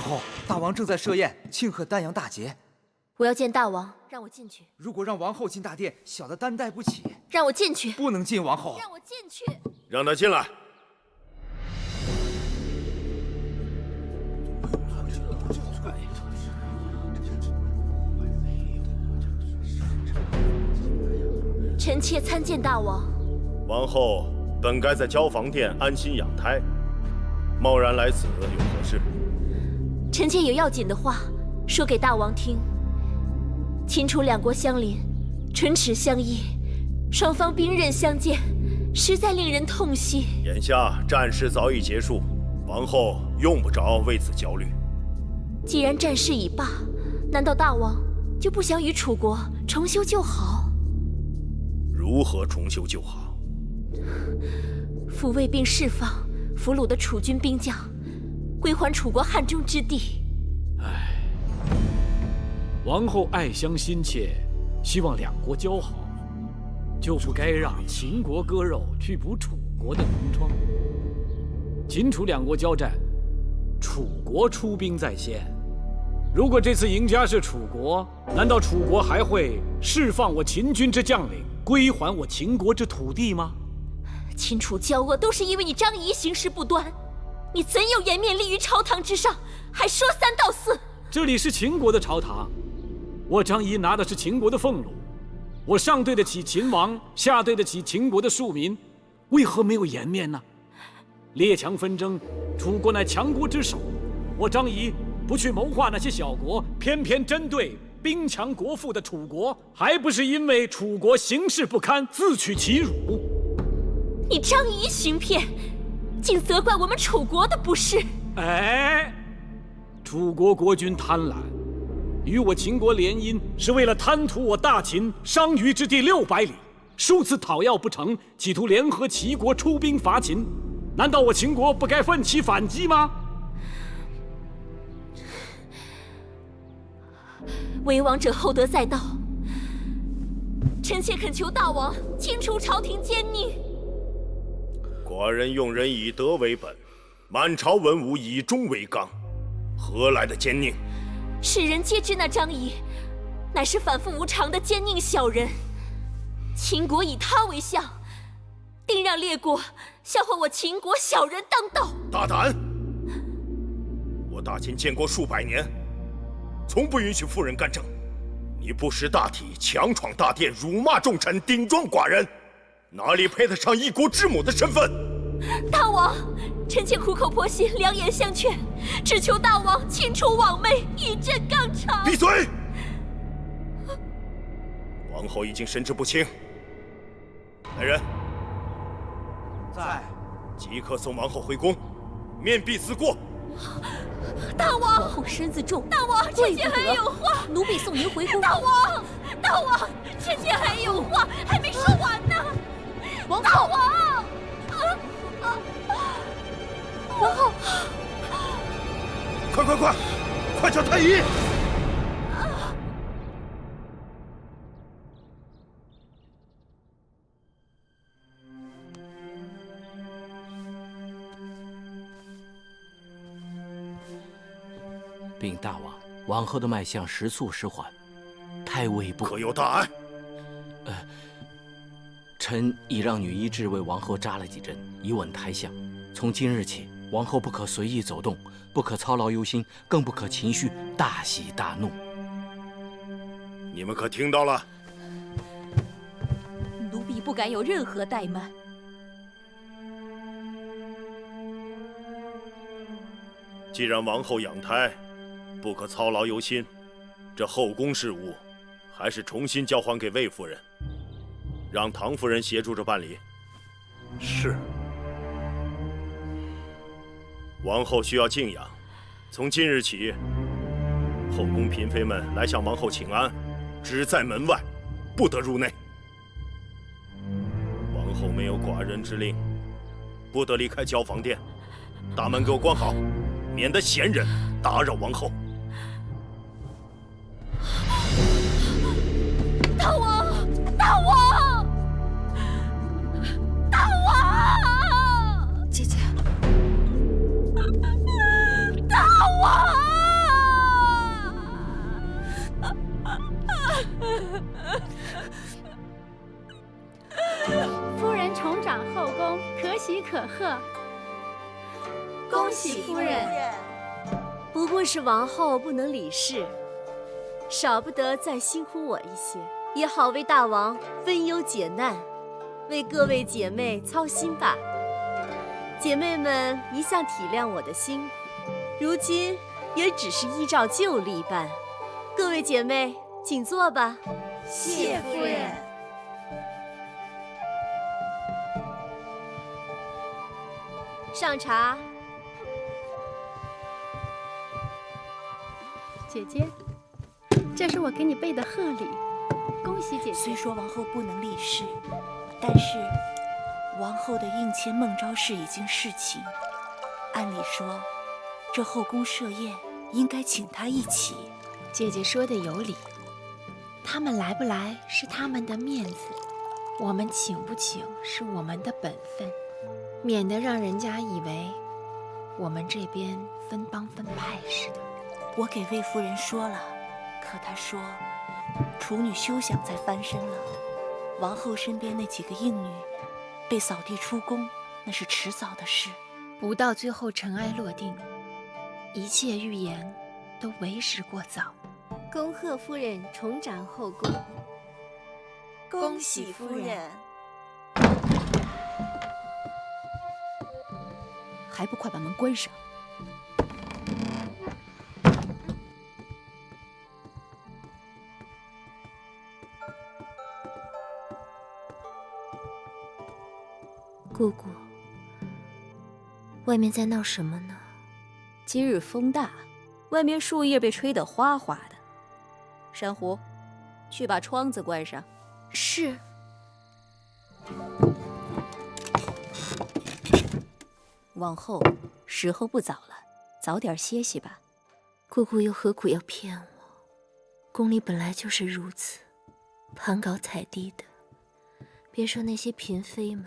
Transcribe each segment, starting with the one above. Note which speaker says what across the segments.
Speaker 1: 後，大王正在設宴慶賀丹陽大捷。
Speaker 2: 我要見大王，讓我進去。
Speaker 1: 如果讓王后進大殿，小的擔待不起。
Speaker 2: 讓我進去。
Speaker 1: 不能進，王後。
Speaker 2: 讓我進去。
Speaker 3: 讓他進來。
Speaker 2: 臣妾參見大王。
Speaker 3: 王后本該在交房殿安心養胎，貿然來此有何事？
Speaker 2: 臣妾有要緊的話說給大王聽。秦楚兩國相鄰，唇齒相依，雙方兵刃相見，實在令人痛惜。
Speaker 3: 眼下戰事早已結束，王后用不着為此焦慮。
Speaker 2: 既然戰事已罷，難道大王就不想與楚國重修舊好？
Speaker 3: 如何重修舊好？
Speaker 2: 撫慰並釋放俘虜的楚軍兵將，歸還楚國漢中之地。
Speaker 4: 唉，王后愛鄉心切，希望兩國交好，就不該讓秦國割肉去補楚國的農瘡。秦楚兩國交戰，楚國出兵在先。如果這次贏家是楚國，難道楚國還會釋放我秦軍之將領，歸還我秦國之土地嗎？
Speaker 2: 秦楚交惡都是因為你張儀行事不端，你怎有顏面立於朝堂之上，還說三道四？
Speaker 4: 這裡是秦國的朝堂，我張儀拿的是秦國的俸祿，我上對得起秦王，下對得起秦國的庶民，為何沒有顏面呢？列強紛爭，楚國乃強國之首，我張儀不去謀劃那些小國，偏偏針對兵強國富的楚國，還不是因為楚國形勢不堪，自取其辱？
Speaker 2: 你張儀行騙，竟責怪我們楚國的不是。
Speaker 4: 哎，楚國國君貪婪，與我秦國聯姻，是為了貪圖我大秦商於之地600里，數次討要不成，企圖聯合齊國出兵伐秦。難道我秦國不該奮起反擊嗎？
Speaker 2: 為王者厚德載道，臣妾懇求大王清除朝廷奸佞。
Speaker 3: 寡人用人以德為本，滿朝文武以忠為綱，何來的奸佞？
Speaker 2: 世人皆知那張儀乃是反覆無常的奸佞小人，秦國以他為相，定讓列國笑話我秦國小人當道。
Speaker 3: 大膽！我大秦建國數百年，從不允許婦人干政。你不識大體，強闖大殿，辱罵重臣，頂撞寡人，哪裡配得上一國之母的身份？
Speaker 2: 大王，臣妾苦口婆心，良言相勸，只求大王清除罔媚，以正剛常。
Speaker 3: 閉嘴！王后已經神志不清，来人，
Speaker 1: 在，
Speaker 3: 即刻送王后回宮，面壁思過。
Speaker 2: 大王，
Speaker 5: 王后身子重，
Speaker 2: 大王，臣妾還有話，
Speaker 5: 奴婢送您回宮。
Speaker 2: 大王，大王，臣妾還有話還沒說完呢。
Speaker 5: 王后，
Speaker 2: 大王，
Speaker 5: 王後，
Speaker 3: 快叫太医！
Speaker 6: 禀大王，王后的脈象時速時緩，太微不
Speaker 3: 可有大礙？
Speaker 6: 臣已讓女醫治為王后扎了幾針，以穩胎象。從今日起，王后不可隨意走動，不可操勞憂心，更不可情緒大喜大怒。
Speaker 3: 你們可聽到了？
Speaker 5: 奴婢不敢有任何怠慢。
Speaker 3: 既然王后養胎，不可操勞憂心，這後宮事務還是重新交還給魏夫人，讓唐夫人協助着辦理。
Speaker 7: 是。
Speaker 3: 王后需要靜養，從今日起，後宮嬪妃們來向王后請安，只在門外，不得入內。王后沒有寡人之令，不得離開交房殿，大門給我關好，免得閒人打擾王後。
Speaker 2: 大王，大王，大王，
Speaker 5: 姐姐，
Speaker 2: 大王。
Speaker 7: 恭喜夫人。
Speaker 8: 不过是王后不能理事，少不得再辛苦我一些，也好为大王分忧解难，为各位姐妹操心吧。姐妹们一向体谅我的辛苦，如今也只是依照旧例办。各位姐妹，请坐吧。
Speaker 7: 謝夫人。
Speaker 8: 上茶。
Speaker 9: 姐姐，这是我给你备的贺礼，恭喜姐姐。
Speaker 7: 虽说王后不能立誓，但是王后的应签孟昭氏已经侍寝，按理说，这后宫设宴应该請她一起。
Speaker 9: 姐姐說的有理，他們來不來是他們的面子，我們請不請是我們的本分，免得讓人家以為我們這邊分幫分派似的。
Speaker 7: 我給魏夫人說了，可她說處女休想再翻身了。王后身邊那幾個應女被掃地出宮，那是遲早的事。
Speaker 9: 不到最後塵埃落定，一切預言都為時過早。
Speaker 8: 恭賀夫人重掌後宮。
Speaker 7: 恭喜夫人。
Speaker 5: 還不快把門關上！
Speaker 2: 姑姑，外面在鬧什麼呢？
Speaker 5: 今日風大，外面樹葉被吹得嘩嘩的。珊瑚，去把窗子關上。
Speaker 2: 是。
Speaker 5: 往後，時候不早了，早點歇息吧。
Speaker 2: 姑姑又何苦要騙我？宮裡本來就是如此，攀高踩低的。別說那些嬪妃們，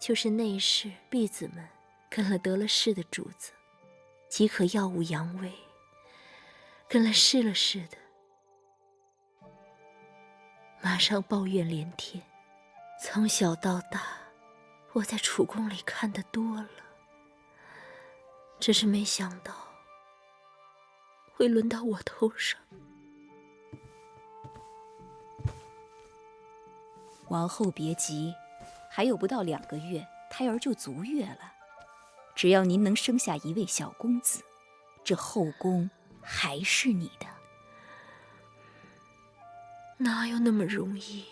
Speaker 2: 就是內侍婢子們，跟了得了勢的主子，即可耀武揚威，跟了勢了似的，馬上抱怨連天。從小到大，我在楚宮裡看得多了，只是沒想到會輪到我頭上。
Speaker 5: 王后別急，還有不到2個月，胎兒就足月了。只要您能生下一位小公子，這後宮還是你的。
Speaker 2: 哪有那麼容易？